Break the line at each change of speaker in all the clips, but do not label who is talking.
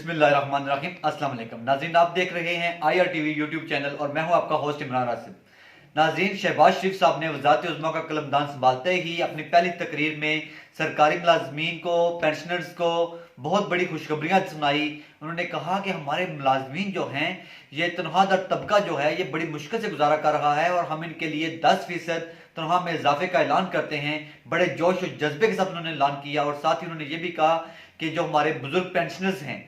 बिस्मिल्लाहिर्रहमानिर्रहीम। अस्सलाम वालेकुम नाज़रीन, आप देख रहे हैं IRTV यूट्यूब चैनल और मैं हूं आपका होस्ट इमरान आसिफ। नाज़रीन, शहबाज शरीफ साहब ने वज़ारत उज़्मा का कलमदान संभालते ही अपनी पहली तकरीर में सरकारी मुलाजमीन को, पेंशनर्स को बहुत बड़ी खुशखबरियां सुनाई। उन्होंने कहा कि हमारे मुलाजमीन जो हैं, ये तनख्वाहदार तबका जो है, ये बड़ी मुश्किल से गुजारा कर रहा है और हम इनके लिए 10% तनख्वाह में इजाफे का ऐलान करते हैं। बड़े जोश और जज्बे के साथ उन्होंने ऐलान किया और साथ ही उन्होंने ये भी कहा कि जो हमारे बुजुर्ग पेंशनर्स हैं,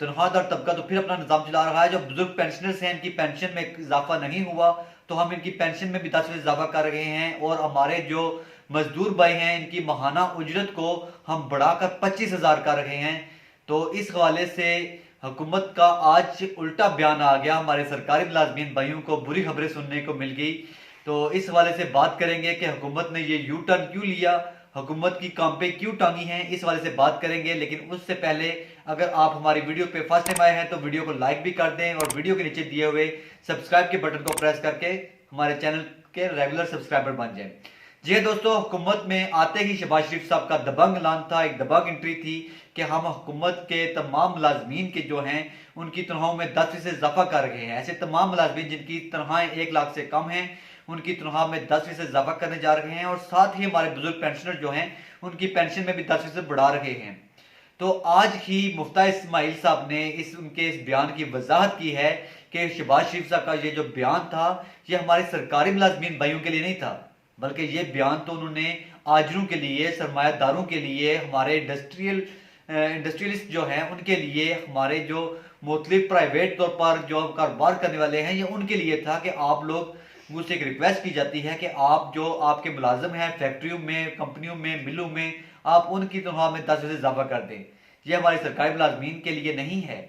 तनख्वाहदार तबका तो फिर अपना निजाम चला रहा है, जो बुजुर्ग पेंशनर्स हैं इनकी पेंशन में इजाफा नहीं हुआ तो हम इनकी पेंशन में भी 10% इजाफा कर रहे हैं। और हमारे जो मजदूर भाई हैं, इनकी माहाना उजरत को हम बढ़ाकर 25,000 कर रहे हैं। तो इस हवाले से हुकूमत का आज उल्टा बयान आ गया। हमारे सरकारी मुलाजमीन भाइयों को बुरी खबरें सुनने को मिल गई। तो इस हवाले से बात करेंगे कि हुकूमत ने ये यू टर्न क्यों लिया, हुकूमत की काम पे क्यों टांगी हैं, इस वाले से बात करेंगे। लेकिन उससे पहले अगर आप हमारी वीडियो पे फर्स्ट टाइम आए हैं तो वीडियो को लाइक भी कर दें और वीडियो के नीचे दिए हुए सब्सक्राइब के बटन को प्रेस करके हमारे चैनल के रेगुलर सब्सक्राइबर बन जाए। जी हाँ दोस्तों, हुकूमत में आते ही शहबाज शरीफ साहब का दबंग ऐलान था, एक दबंग एंट्री थी कि हम हुकूमत के तमाम मुलाजमीन के जो हैं उनकी तनख्वाहों में 10% से इजाफा कर रहे हैं। ऐसे तमाम मुलाजमीन जिनकी तनख्वाहें 1 लाख से कम हैं, उनकी तनख्वाह में 10% से इजाफा करने जा रहे हैं और साथ ही हमारे बुजुर्ग पेंशनर जो हैं उनकी पेंशन में भी 10% बढ़ा रहे हैं। तो आज ही मुफ्ता इस्माइल साहब ने उनके इस बयान की वजाहत की है कि शहबाज शरीफ साहब का ये जो बयान था, ये हमारे सरकारी मुलाजमीन भाइयों के लिए नहीं था, बल्कि ये बयान तो उन्होंने आजरों के लिए, सरमायादारों के लिए, हमारे इंडस्ट्रियलिस्ट जो हैं उनके लिए, हमारे जो मुख्तलिफ प्राइवेट तौर पर जो कारोबार करने वाले हैं, ये उनके लिए था कि आप लोग, मुझसे एक रिक्वेस्ट की जाती है कि आप जो आपके मुलाजम हैं फैक्ट्रियों में, कंपनियों में, मिलों में, आप उनकी तनख्वाह में 10% इजाफा कर दें। ये हमारे सरकारी मुलाजमीन के लिए नहीं है।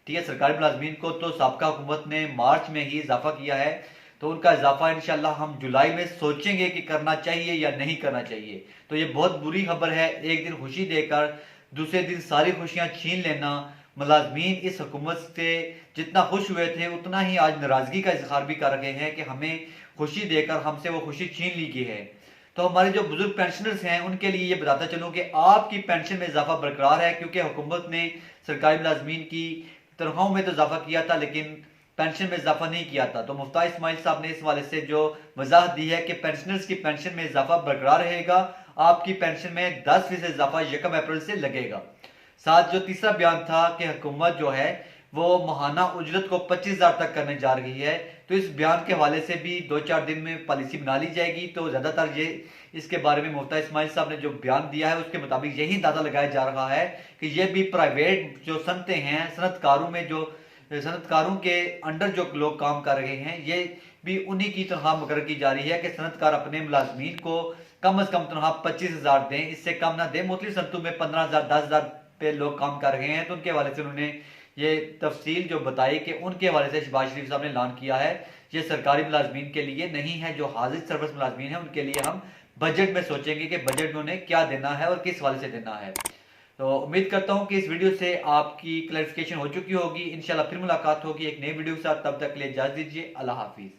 ठीक है, सरकारी मुलाजमीन को तो साबका हुकूमत ने मार्च में ही इजाफा किया है, तो उनका इजाफा इंशाल्लाह हम जुलाई में सोचेंगे कि करना चाहिए या नहीं करना चाहिए। तो ये बहुत बुरी खबर है। एक दिन खुशी देकर दूसरे दिन सारी खुशियां छीन लेना। मुलाजमीन इस हुकूमत से जितना खुश हुए थे उतना ही आज नाराजगी का इजहार भी कर रहे हैं कि हमें खुशी देकर हमसे वो खुशी छीन ली गई है। तो हमारे जो बुजुर्ग पेंशनर्स हैं उनके लिए ये बताता चलूं कि आपकी पेंशन में इजाफा बरकरार है, क्योंकि हुकूमत ने सरकारी मुलाजमीन की तनख्वाहों में तो इजाफा किया था लेकिन पेंशन में इजाफा नहीं किया था। तो मुफ्ता इस्माइल साहब ने इस वाले से जो वजाहत दी है कि पेंशनर्स की पेंशन में इजाफा बरकरार रहेगा, आपकी पेंशन में 10% इजाफा 1 अप्रैल से लगेगा। साथ जो तीसरा बयान था कि हुकूमत जो है वो माहाना उजरत को 25,000 तक करने जा रही है, तो इस बयान के हवाले से भी 2-4 दिन में पॉलिसी बना ली जाएगी। तो ज़्यादातर ये इसके बारे में मुफ्ता इस्माइल साहब ने जो बयान दिया है उसके मुताबिक यही अंदाजा लगाया जा रहा है कि ये भी प्राइवेट जो सनतें हैं, सनतकारों में जो सनतकारों के अंडर जो लोग काम कर रहे हैं, ये भी उन्हीं की तनख्वाह मुकर्रर की जा रही है कि सनतकार अपने मुलाजमीन को कम अज कम तनख्वाह 25,000 दें, इससे कम ना दें। मुख्तलिफ सनतों में 15,000, 10,000 पे लोग काम कर रहे हैं। तो उनके हवाले से उन्होंने ये तफसील जो बताई कि उनके हवाले से शहबाज शरीफ साहब ने ऐलान किया है ये सरकारी मुलाजमीन के लिए नहीं है, जो हाजिर सर्विस मुलाजमीन है उनके लिए हम बजट में सोचेंगे कि बजट में उन्हें क्या देना है और किस हवाले से देना है। तो उम्मीद करता हूं कि इस वीडियो से आपकी क्लैरिफिकेशन हो चुकी होगी। इंशाल्लाह फिर मुलाकात होगी एक नई वीडियो के साथ, तब तक के लिए इजाजत दीजिए। अल्लाह हाफिज।